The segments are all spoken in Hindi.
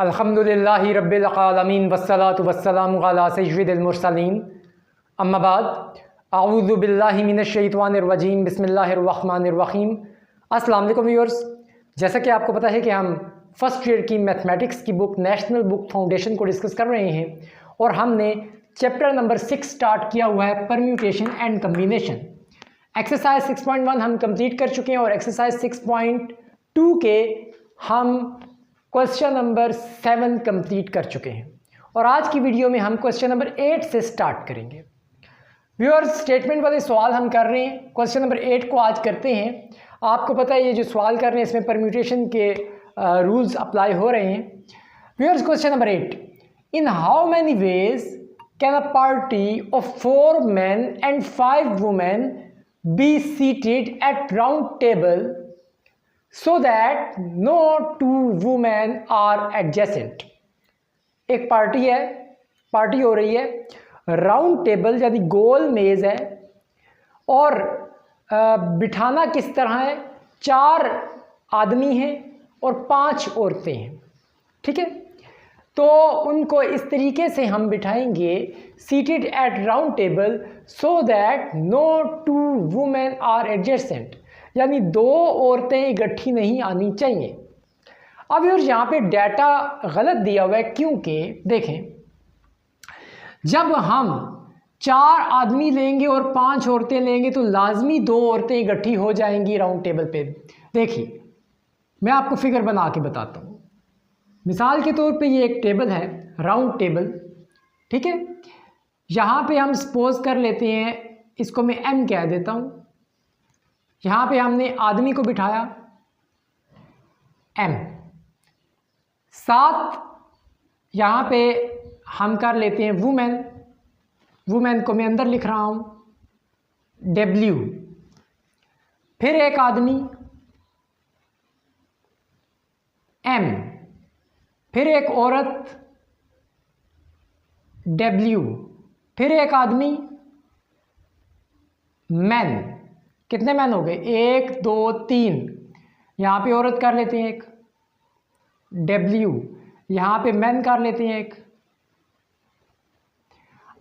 अल्हम्दुलिल्लाहि रब्बिल आलमीन वस्सलातु वस्सलामु अला सय्यिदिल मुरसलीन अम्मा बाद अऊज़ु बिल्लाहि मिनश शैतानिर रजीम बिस्मिल्लाहिर रहमानिर रहीम। अस्सलाम वालेकुम व्यूअर्स, जैसा कि आपको पता है कि हम फर्स्ट ईयर की मैथमेटिक्स की बुक नेशनल बुक फाउंडेशन को डिस्कस कर रहे हैं और हमने चैप्टर नंबर 6 स्टार्ट किया हुआ है, परम्यूटेशन एंड कम्बिनेशन। एक्सरसाइज 6.1 हम कंप्लीट कर चुके हैं और एक्सरसाइज 6.2 के हम क्वेश्चन नंबर 7 कंप्लीट कर चुके हैं और आज की वीडियो में हम क्वेश्चन नंबर 8 से स्टार्ट करेंगे। व्यूअर्स, स्टेटमेंट वाले सवाल हम कर रहे हैं, क्वेश्चन नंबर 8 को आज करते हैं। आपको पता है ये जो सवाल कर रहे हैं इसमें परम्यूटेशन के रूल्स अप्लाई हो रहे हैं। Viewers, question number 8, in how many ways can a party of 4 men and 5 women be seated at round table so that no 2 women are adjacent। एक पार्टी हो रही है, राउंड टेबल यानी गोल मेज है और बिठाना किस तरह है, 4 आदमी हैं और 5 औरतें हैं, ठीक है। तो उनको इस तरीके से हम बिठाएंगे, seated at round table so that no 2 women are adjacent, यानी 2 औरतें इकट्ठी नहीं आनी चाहिए। अब यार यहाँ पे डाटा गलत दिया हुआ है, क्योंकि देखें जब हम 4 आदमी लेंगे और 5 औरतें लेंगे तो लाजमी 2 औरतें इकट्ठी हो जाएंगी राउंड टेबल पे। देखिए मैं आपको फिगर बना के बताता हूँ। मिसाल के तौर पे ये एक टेबल है, राउंड टेबल, ठीक है। यहाँ पे हम सपोज कर लेते हैं, इसको मैं M कह देता हूँ। यहाँ पे हमने आदमी को बिठाया M, साथ यहाँ पे हम कर लेते हैं वुमेन को मैं अंदर लिख रहा हूँ W, फिर एक आदमी M, फिर एक औरत W, फिर एक आदमी मैन। कितने मैन हो गए, 1 2 3। यहाँ पे औरत कर लेते हैं एक W, यहाँ पे मैन कर लेते हैं एक।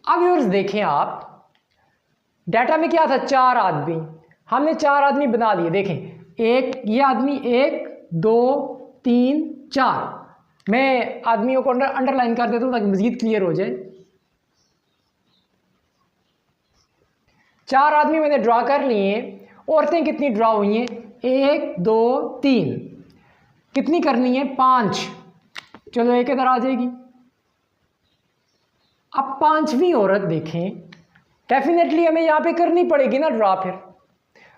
अब व्यूअर्स देखें आप, डाटा में क्या था, 4 आदमी, हमने 4 आदमी बना लिए। देखें एक ये आदमी, 1 2 3 4। मैं आदमियों को अंडरलाइन कर देता हूँ ताकि मजीद क्लियर हो जाए। 4 आदमी मैंने ड्रा कर लिए। औरतें कितनी ड्रा हुई हैं, 1 2 3। कितनी करनी है, 5। चलो एक इधर आ जाएगी। अब 5वीं औरत देखें, डेफिनेटली हमें यहाँ पे करनी पड़ेगी ना ड्रा। फिर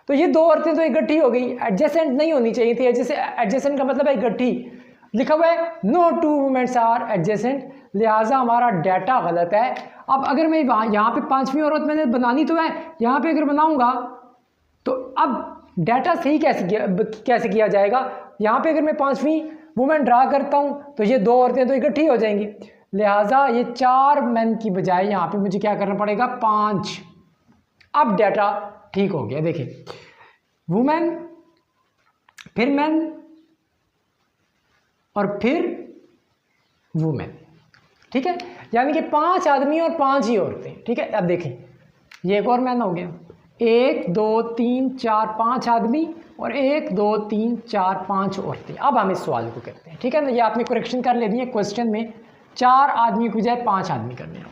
तो ये 2 औरतें तो इकट्ठी हो गई, एडजेसेंट नहीं होनी चाहिए थी। एडजेसेंट का मतलब है इकट्ठी, लिखा हुआ है नो 2 वुमेन्स आर एडजेसेंट, लिहाजा हमारा डाटा गलत है। अब अगर मैं यहाँ पे 5वीं औरत मैंने बनानी तो है, यहाँ पे अगर बनाऊंगा तो अब डाटा सही कैसे किया जाएगा। यहाँ पे अगर मैं 5वीं वुमेन ड्रा करता हूँ तो ये 2 औरतें तो इकट्ठी हो जाएंगी, लिहाजा ये 4 मैन की बजाय यहाँ पे मुझे क्या करना पड़ेगा, 5। अब डाटा ठीक हो गया। देखिए वुमेन, फिर मैन और फिर वुमेन, ठीक है। यानी कि 5 आदमी और 5 ही औरतें, ठीक है। अब देखें ये एक और मैन हो गया, 1 2 3 4 5 आदमी और 1 2 3 4 5 औरतें। अब हम इस सवाल को करते हैं, ठीक है ना। ये आपने करेक्शन कर लेनी है, क्वेश्चन में 4 आदमी की बजाय 5 आदमी करने हैं।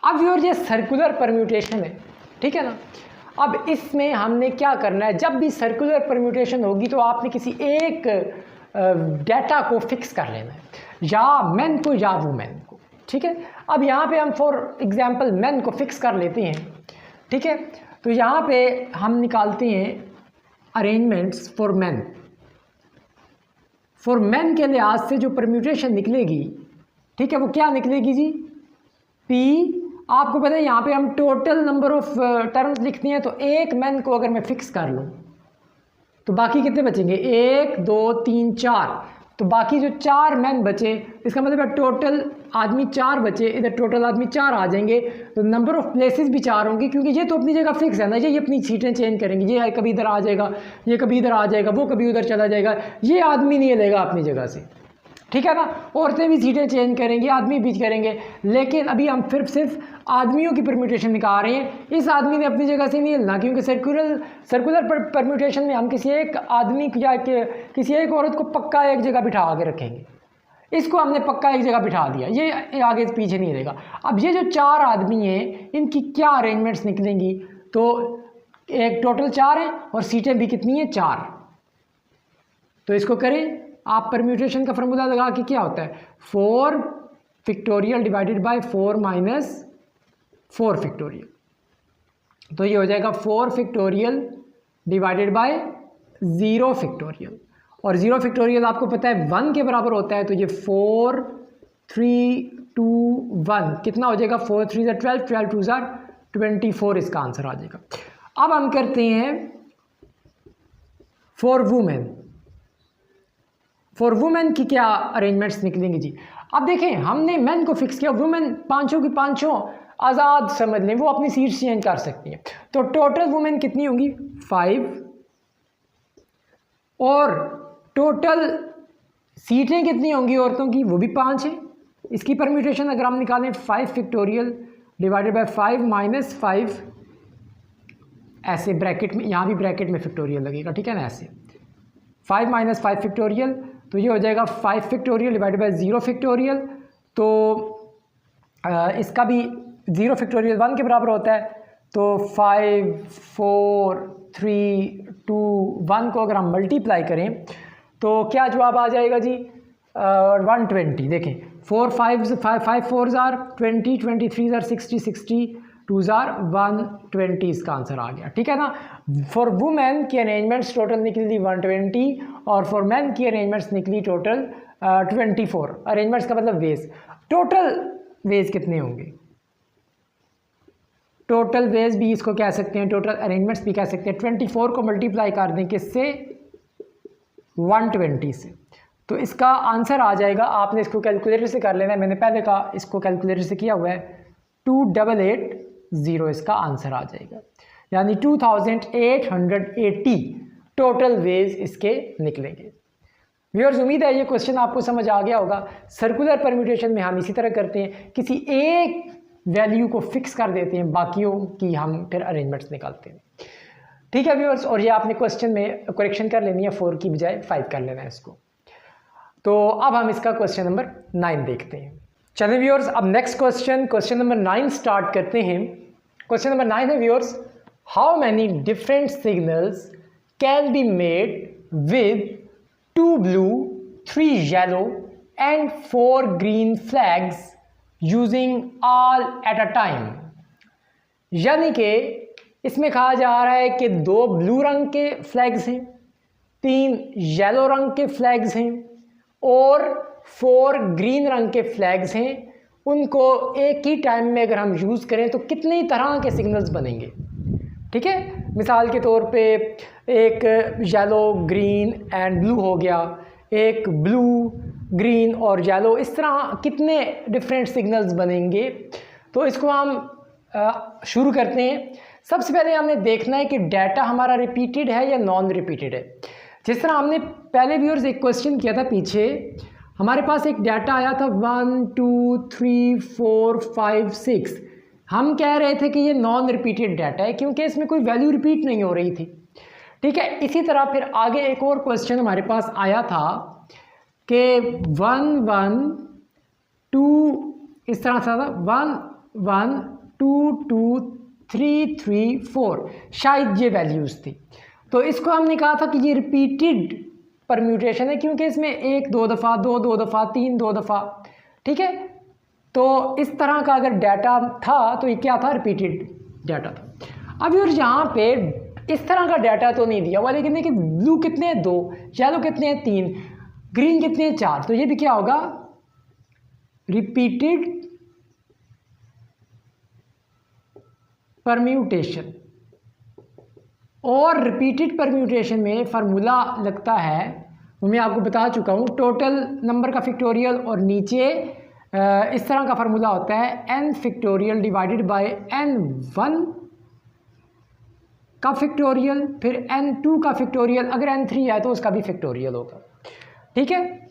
अब ये सर्कुलर परम्यूटेशन है, ठीक है ना। अब इसमें हमने क्या करना है, जब भी सर्कुलर परम्यूटेशन होगी तो आपने किसी एक डाटा को फिक्स कर लेना है, या मैन को या वुमेन को, ठीक है। अब यहाँ पे हम फॉर एग्जांपल मैन को फिक्स कर लेते हैं, ठीक है। तो यहाँ पे हम निकालते हैं arrangements for man. For man के लिहाज से जो परम्यूटेशन निकलेगी, ठीक है, वो क्या निकलेगी जी, P। आपको पता है यहाँ पे हम टोटल नंबर ऑफ टर्म्स लिखते हैं, तो एक मैन को अगर मैं फिक्स कर लूँ तो बाकी कितने बचेंगे, 1 2 3 4। तो बाकी जो 4 मैन बचे, इसका मतलब है टोटल आदमी 4 बचे, इधर टोटल आदमी 4 आ जाएंगे। तो नंबर ऑफ प्लेसेस भी 4 होंगे, क्योंकि ये तो अपनी जगह फिक्स है ना, ये अपनी सीटें चेंज करेंगे, ये कभी इधर आ जाएगा, ये कभी इधर आ जाएगा, वो कभी उधर चला जाएगा, ये आदमी नहीं लेगा अपनी जगह से। ठीक है ना। औरतें भी सीटें चेंज करेंगी, आदमी भी करेंगे, लेकिन अभी हम सिर्फ आदमियों की परम्यूटेशन निकाल रहे हैं। इस आदमी ने अपनी जगह से नहीं हिलना, क्योंकि सर्कुलर परम्यूटेशन में हम किसी एक आदमी या किसी एक औरत को पक्का एक जगह बिठा के रखेंगे। इसको हमने पक्का एक जगह बिठा दिया, ये आगे पीछे नहीं रहेगा। अब ये जो 4 आदमी हैं, इनकी क्या अरेंजमेंट्स निकलेंगी? तो एक टोटल 4 है और सीटें भी कितनी हैं? 4। तो इसको करें आप, परम्यूटेशन का फॉर्मूला लगा के क्या होता है? 4 factorial divided by 4 minus 4 factorial. तो ये हो जाएगा 4 फैक्टोरियल डिवाइडेड बाय 0 फैक्टोरियल, और 0 फैक्टोरियल आपको पता है 1 के बराबर होता है। तो ये 4 3 2 1 कितना हो जाएगा? 4 3 ज़ा 12, 12 2 ज़ा 24, इसका आंसर आ जाएगा। अब हम करते हैं फॉर वुमेन की क्या अरेंजमेंट्स निकलेंगे जी। अब देखें, हमने मैन को फिक्स किया, वुमेन पांचों की पांचों आज़ाद समझ लें, वो अपनी सीट चेंज कर सकती हैं। तो टोटल वुमेन कितनी होंगी? 5, और टोटल सीटें कितनी होंगी औरतों की? वो भी 5 है। इसकी परम्यूटेशन अगर हम निकालें 5 फैक्टोरियल डिवाइडेड बाय 5 माइनस 5, ऐसे ब्रैकेट में, यहाँ भी ब्रैकेट में फैक्टोरियल लगेगा, ठीक है ना, ऐसे 5 माइनस 5 फैक्टोरियल, तो ये हो जाएगा 5 फैक्टोरियल डिवाइडेड बाय 0 फैक्टोरियल। तो इसका भी 0 फैक्टोरियल 1 के बराबर होता है। तो 5 4 3 2 1 को अगर हम मल्टीप्लाई करें तो क्या जवाब आ जाएगा जी? 120। देखें, 4 5 4 ज़ार 20, 23 ज़ार 60, 62 ज़ार 120, इसका आंसर आ गया, ठीक है ना। फॉर वुमेन की अरेंजमेंट्स टोटल निकली 120, और फॉर मैन की अरेंजमेंट्स निकली टोटल 24। अरेंजमेंट्स का मतलब वेज। टोटल वेज कितने होंगे? टोटल वेज भी इसको कह सकते हैं, टोटल अरेंजमेंट्स भी कह सकते हैं। 24 को मल्टीप्लाई कर दें किससे? 120 से, तो इसका आंसर आ जाएगा। आपने इसको कैलकुलेटर से कर लेना है, मैंने पहले कहा इसको कैलकुलेटर से किया हुआ है। 2880 इसका आंसर आ जाएगा, यानी 2880 टोटल वेज इसके निकलेंगे। व्यूअर्स, उम्मीद है ये क्वेश्चन आपको समझ आ गया होगा। सर्कुलर परम्यूटेशन में हम इसी तरह करते हैं, किसी एक वैल्यू को फिक्स कर देते हैं, बाकियों की हम फिर अरेंजमेंट्स निकालते हैं, ठीक है व्यूअर्स। और ये आपने क्वेश्चन में करेक्शन कर लेनी है, 4 की बजाय 5 कर लेना है इसको। तो अब हम इसका क्वेश्चन नंबर 9 देखते हैं। चलिए व्यूअर्स, अब नेक्स्ट क्वेश्चन नंबर 9 स्टार्ट करते हैं। क्वेश्चन नंबर 9 है viewers, how many different signals can be made with 2 blue 3 yellow and 4 green flags using all at a time. यानी कि इसमें कहा जा रहा है कि 2 ब्लू रंग के फ्लैग्स हैं, 3 येलो रंग के फ्लैग्स हैं और 4 ग्रीन रंग के फ्लैग्स हैं। उनको एक ही टाइम में अगर हम यूज़ करें तो कितनी तरह के सिग्नल्स बनेंगे, ठीक है। मिसाल के तौर पे एक येलो ग्रीन एंड ब्लू हो गया, एक ब्लू ग्रीन और येलो, इस तरह कितने डिफरेंट सिग्नल्स बनेंगे। तो इसको हम शुरू करते हैं। सबसे पहले हमने देखना है कि डाटा हमारा रिपीटेड है या नॉन रिपीटेड है। जिस तरह हमने पहले व्यूअर्स एक क्वेश्चन किया था पीछे, हमारे पास एक डाटा आया था 1 2 3 4 5 6। हम कह रहे थे कि ये नॉन रिपीटेड डाटा है क्योंकि इसमें कोई वैल्यू रिपीट नहीं हो रही थी, ठीक है। इसी तरह फिर आगे एक और क्वेश्चन हमारे पास आया था कि 1 1 2 इस तरह था 1 1 2 2 3 3 4, शायद ये वैल्यूज़ थी। तो इसको हमने कहा था कि ये रिपीटेड परम्यूटेशन है क्योंकि इसमें 1 2 दफ़ा 2 दफ़ा 3 2 दफ़ा, ठीक है। तो इस तरह का अगर डाटा था तो ये क्या था? रिपीटेड डाटा था। अब यार यहाँ पे इस तरह का डाटा तो नहीं दिया हुआ, लेकिन देखिए ब्लू कितने हैं 2, येलो कितने हैं 3, ग्रीन कितने हैं 4। तो ये भी क्या होगा? Repeated permutation. और रिपीटेड परम्यूटेशन में फार्मूला लगता है, वो मैं आपको बता चुका हूँ, टोटल नंबर का फैक्टोरियल और नीचे इस तरह का फार्मूला होता है n factorial divided by n1 का फैक्टोरियल, फिर n2 का फैक्टोरियल, अगर n3 है तो उसका भी फैक्टोरियल होगा, ठीक है।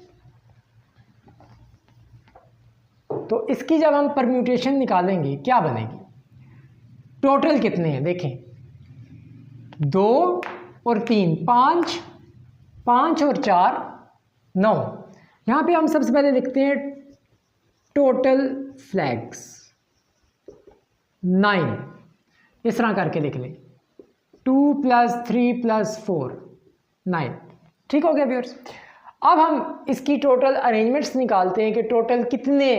तो इसकी जब हम परम्यूटेशन निकालेंगे क्या बनेगी, टोटल कितने हैं देखें, 2 और 3 5, 5 और 4 9। यहाँ पे हम सबसे पहले लिखते हैं टोटल फ्लैग्स 9, इस तरह करके लिख लें 2 + 3 + 4 9। ठीक हो गया व्यूअर्स। अब हम इसकी टोटल अरेंजमेंट्स निकालते हैं कि टोटल कितने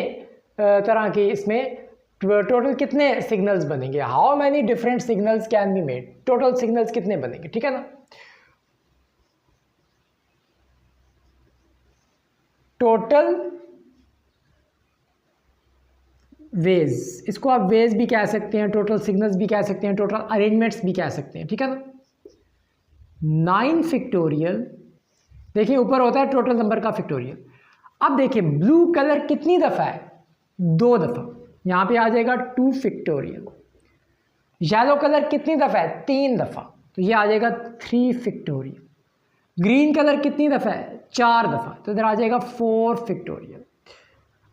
तरह के इसमें टोटल कितने सिग्नल्स बनेंगे, how many different signals can be made, total signals कितने बनेंगे। ठीक है ना, टोटल वेज, इसको आप वेज भी कह सकते हैं, टोटल सिग्नल्स भी कह सकते हैं, टोटल अरेंजमेंट्स भी कह सकते हैं। ठीक है ना, 9 फैक्टोरियल, देखिए ऊपर होता है टोटल नंबर का फैक्टोरियल। अब देखिए ब्लू कलर कितनी दफ़ा है, 2 दफ़ा, यहाँ पे आ जाएगा 2 फैक्टोरियल। येलो कलर कितनी दफ़ा है, 3 दफ़ा, तो ये आ जाएगा 3 फैक्टोरियल। ग्रीन कलर कितनी दफ़ा है, 4 दफ़ा, तो इधर आ जाएगा 4 फैक्टोरियल।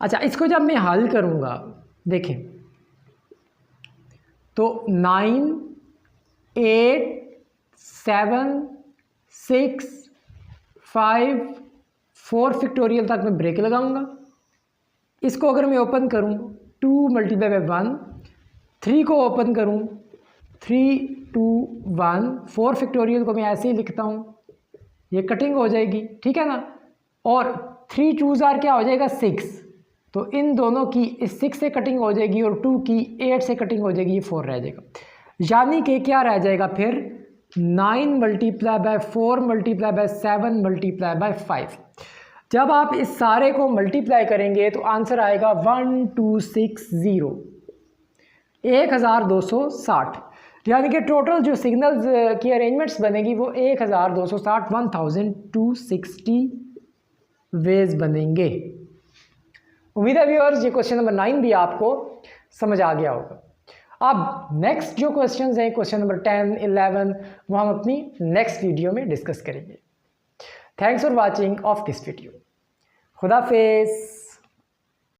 अच्छा, इसको जब मैं हल करूँगा देखें तो 9 8 7 6 5 4 फैक्टोरियल तक मैं ब्रेक लगाऊंगा। इसको अगर मैं ओपन करूं 2 × 1, 3 को ओपन करूं 3 2 1, 4 फैक्टोरियल को मैं ऐसे ही लिखता हूं, ये कटिंग हो जाएगी। ठीक है ना, और 3 2 क्या हो जाएगा 6, तो इन दोनों की इस 6 से कटिंग हो जाएगी और 2 की 8 से कटिंग हो जाएगी, ये 4 रह जाएगा। यानी कि क्या रह जाएगा फिर 9 × 4 × 7 × 5। जब आप इस सारे को मल्टीप्लाई करेंगे तो आंसर आएगा 1260, 1260। यानी कि टोटल जो सिग्नल्स की अरेंजमेंट्स बनेगी वो 1260 1260 वेज बनेंगे। उम्मीद है व्यूअर्स ये क्वेश्चन नंबर 9 भी आपको समझ आ गया होगा। अब नेक्स्ट जो क्वेश्चंस हैं, क्वेश्चन नंबर 10 11, वो हम अपनी नेक्स्ट वीडियो में डिस्कस करेंगे। Thanks for watching of this video. खुदा हाफिज़।